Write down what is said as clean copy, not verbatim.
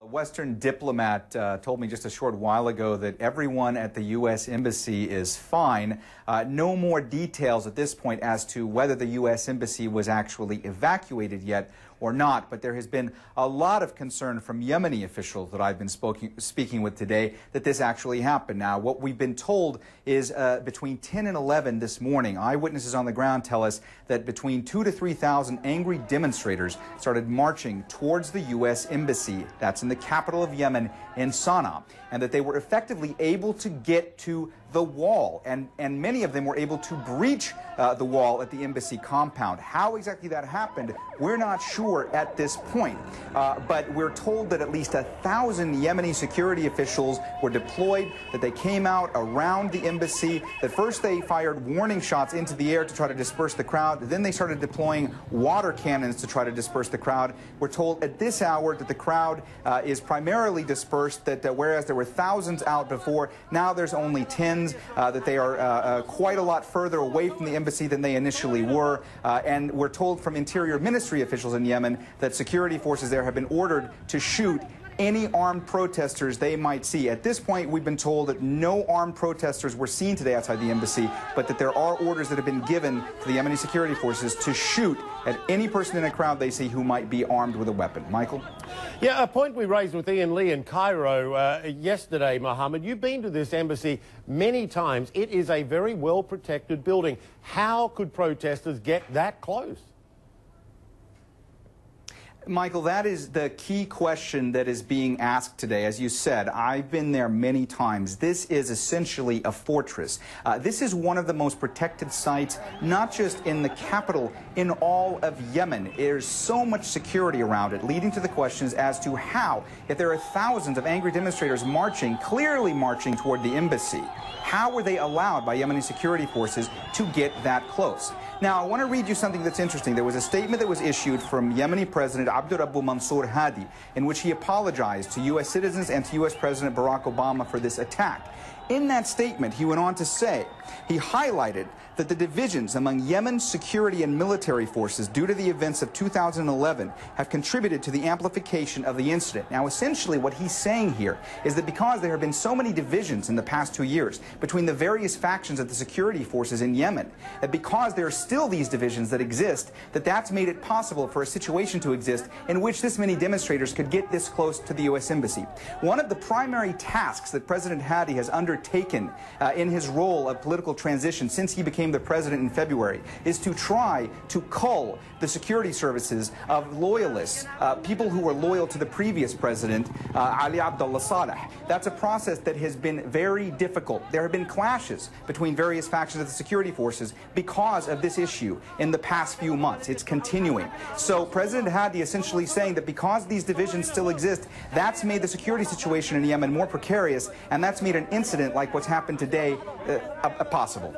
A Western diplomat told me just a short while ago that everyone at the U.S. Embassy is fine. No more details at this point as to whether the U.S. Embassy was actually evacuated yet or not, but there has been a lot of concern from Yemeni officials that I've been speaking with today that this actually happened. Now, what we've been told is between 10 and 11 this morning, eyewitnesses on the ground tell us that between 2,000 to 3,000 angry demonstrators started marching towards the U.S. Embassy. That's in the capital of Yemen, in Sana'a, and that they were effectively able to get to the wall, and many of them were able to breach the wall at the embassy compound. How exactly that happened, we're not sure at this point, but we're told that at least 1,000 Yemeni security officials were deployed, that they came out around the embassy, that first they fired warning shots into the air to try to disperse the crowd, then they started deploying water cannons to try to disperse the crowd. We're told at this hour that the crowd is primarily dispersed, that whereas there were thousands out before, now there's only tens, that they are quite a lot further away from the embassy than they initially were, and we're told from Interior Ministry officials in Yemen that security forces there have been ordered to shoot any armed protesters they might see. At this point, we've been told that no armed protesters were seen today outside the embassy, but that there are orders that have been given to the Yemeni security forces to shoot at any person in a crowd they see who might be armed with a weapon. Michael? Yeah, a point we raised with Ian Lee in Cairo yesterday, Mohammed. You've been to this embassy many times. It is a very well-protected building. How could protesters get that close? Michael, that is the key question that is being asked today. As you said, I've been there many times. This is essentially a fortress. This is one of the most protected sites, not just in the capital, in all of Yemen. There's so much security around it, leading to the questions as to how, if there are thousands of angry demonstrators marching, clearly marching toward the embassy, how were they allowed by Yemeni security forces to get that close? Now, I want to read you something that's interesting. There was a statement that was issued from Yemeni President Abdurrabbu Mansour Hadi in which he apologized to U.S. citizens and to U.S. President Barack Obama for this attack. In that statement, he went on to say, he highlighted that the divisions among Yemen's security and military forces due to the events of 2011 have contributed to the amplification of the incident. Now, essentially what he's saying here is that because there have been so many divisions in the past 2 years between the various factions of the security forces in Yemen, that because there are still these divisions that exist, that's made it possible for a situation to exist in which this many demonstrators could get this close to the U.S. Embassy. One of the primary tasks that President Hadi has undertaken in his role of political transition since he became the president in February is to try to cull the security services of loyalists, people who were loyal to the previous president, Ali Abdullah Saleh. That's a process that has been very difficult. There have been clashes between various factions of the security forces because of this issue in the past few months. It's continuing. So President Hadi essentially saying that because these divisions still exist, that's made the security situation in Yemen more precarious, and that's made an incident like what's happened today possible.